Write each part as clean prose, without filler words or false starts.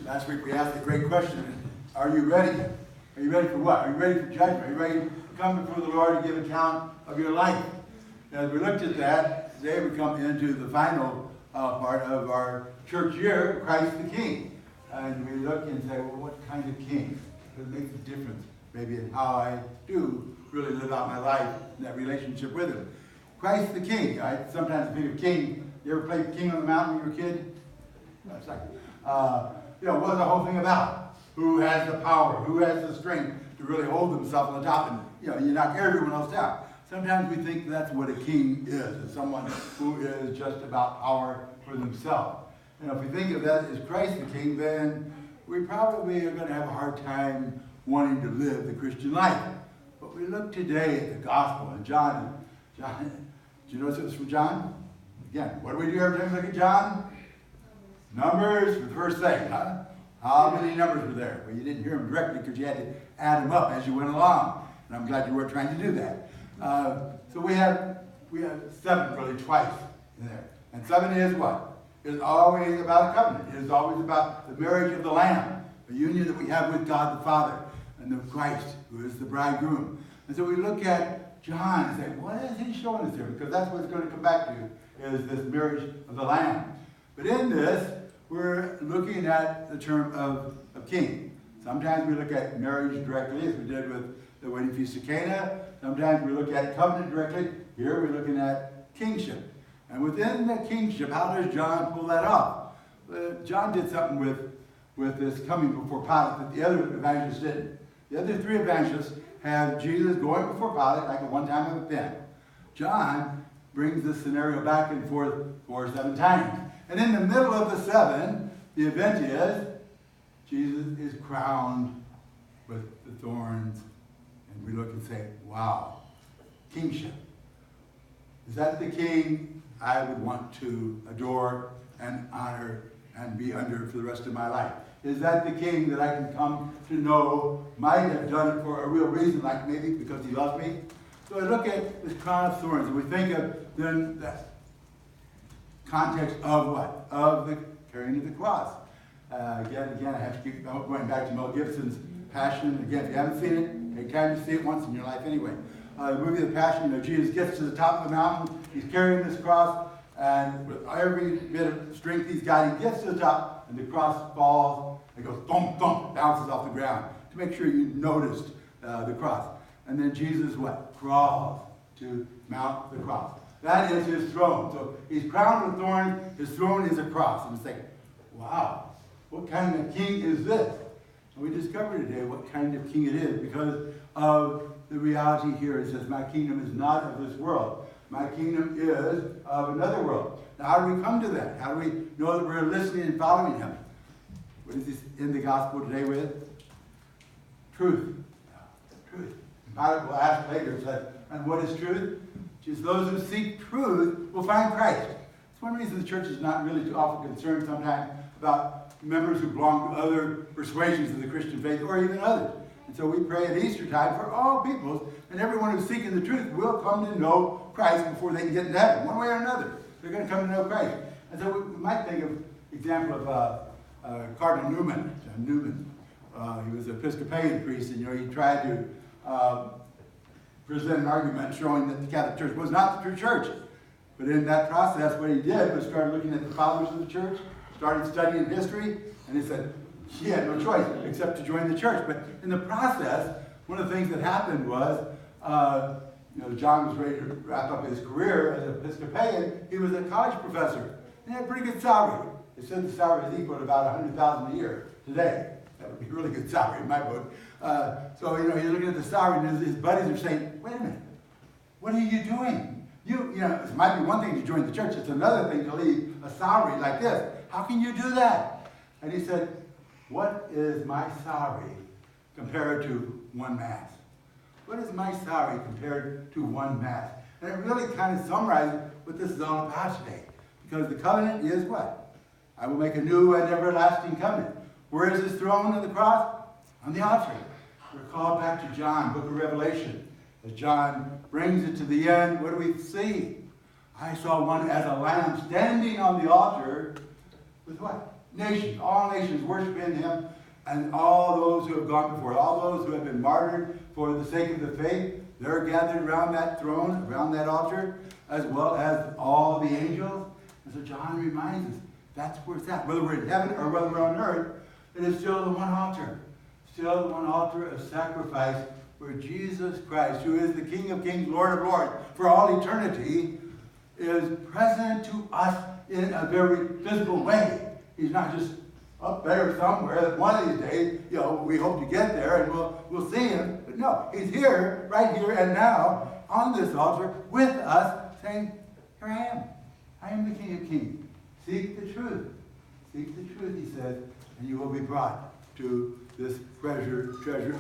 Last week we asked a great question. Are you ready? Are you ready for what? Are you ready for judgment? Are you ready to come before the Lord to give account of your life? As we looked at that, today we come into the final part of our church year, Christ the King. And we look and say, well, what kind of king? Does it make a difference maybe in how I do really live out my life in that relationship with Him? Christ the King. I sometimes think of king. You ever played King on the Mountain when you were a kid? It's like, what's the whole thing about? Who has the power? Who has the strength to really hold himself on the top and, you knock everyone else down? Sometimes we think that's what a king is someone who is just about power for themselves. If we think of that as Christ the King, then we probably are going to have a hard time wanting to live the Christian life. But we look today at the gospel, and John, do you notice it was from John? Again, what do we do every time we look at John? Numbers, the first thing, huh? How many numbers were there? Well, you didn't hear them directly because you had to add them up as you went along. And I'm glad you weren't trying to do that. So we have 7 really twice in there. And 7 is what? It is always about a covenant. It is always about the marriage of the Lamb, the union that we have with God the Father and the Christ, who is the bridegroom. And so we look at John and say, what is he showing us here? Because that's what it's going to come back to, is this marriage of the Lamb. But in this, we're looking at the term of king. Sometimes we look at marriage directly, as we did with the wedding feast of Cana. Sometimes we look at covenant directly. Here we're looking at kingship. And within the kingship, how does John pull that off? John did something with this coming before Pilate that the other evangelists didn't. The other 3 evangelists have Jesus going before Pilate like a one-time event. John brings this scenario back and forth 4 or 7 times. And in the middle of the 7, the event is Jesus is crowned with the thorns. And we look and say, wow, kingship. Is that the king I would want to adore and honor and be under for the rest of my life? Is that the king that I can come to know might have done it for a real reason, like maybe because he loves me? So I look at this crown of thorns, and we think of then that context of what? Of the carrying of the cross. Again, I have to keep going back to Mel Gibson's Passion. Again, if you haven't seen it, take time to see it once in your life anyway. The movie The Passion, Jesus gets to the top of the mountain, he's carrying this cross, and with every bit of strength he's got, he gets to the top, and the cross falls, and goes thump, thump, bounces off the ground, to make sure you noticed the cross. And then Jesus, what? Crawls to mount the cross. That is his throne. So he's crowned with thorns, his throne is a cross. And it's like, wow, what kind of king is this? And we discovered today what kind of king it is because of the reality here. It says, my kingdom is not of this world. My kingdom is of another world. Now, how do we come to that? How do we know that we're listening and following him? What is this in the gospel today with? Truth. Truth. And Pilate will ask later, said, and what is truth? Just those who seek truth will find Christ. It's one reason the church is not really too often concerned sometimes about members who belong to other persuasions of the Christian faith or even others. And so we pray at Easter time for all peoples, and everyone who's seeking the truth will come to know Christ before they can get into heaven, one way or another. They're going to come to know Christ. And so we might think of example of Cardinal Newman. John Newman. He was an Episcopalian priest, and he tried to present an argument showing that the Catholic Church was not the true church. But in that process, what he did was start looking at the fathers of the church, started studying history, and he said, he had no choice except to join the church. But in the process, one of the things that happened was, John was ready to wrap up his career as an Episcopalian. He was a college professor. He had a pretty good salary. They said the salary is equal to about $100,000 a year today. That would be a really good salary in my book. So he's looking at the salary, and his buddies are saying, wait a minute, what are you doing? It might be one thing to join the church. It's another thing to leave a salary like this. How can you do that? And he said, what is my salary compared to one mass? What is my salary compared to one mass? And it really kind of summarizes what this is all about today. Because the covenant is what? I will make a new and everlasting covenant. Where is this throne of the cross? On the altar. We're called back to John, book of Revelation. As John brings it to the end, what do we see? I saw one as a lamb standing on the altar with what? nations, all nations worshiping him, and all those who have gone before, all those who have been martyred for the sake of the faith, they're gathered around that throne, around that altar, as well as all the angels. And so John reminds us, that's where it's at. Whether we're in heaven or whether we're on earth, it is still the one altar. Still the one altar of sacrifice where Jesus Christ, who is the King of Kings, Lord of Lords, for all eternity, is present to us in a very visible way. He's not just up there somewhere that one of these days, we hope to get there and we'll see him. But no, he's here, right here and now, on this altar with us, saying, here I am. I am the King of Kings. Seek the truth. Seek the truth, he says, and you will be brought to this treasure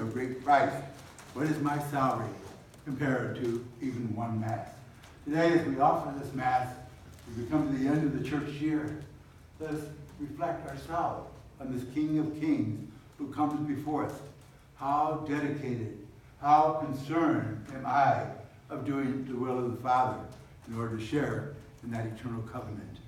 of great price. What is my salary compared to even one Mass? Today, as we offer this Mass, as we come to the end of the church year, let us reflect ourselves on this King of Kings who comes before us. How dedicated, how concerned am I of doing the will of the Father in order to share in that eternal covenant.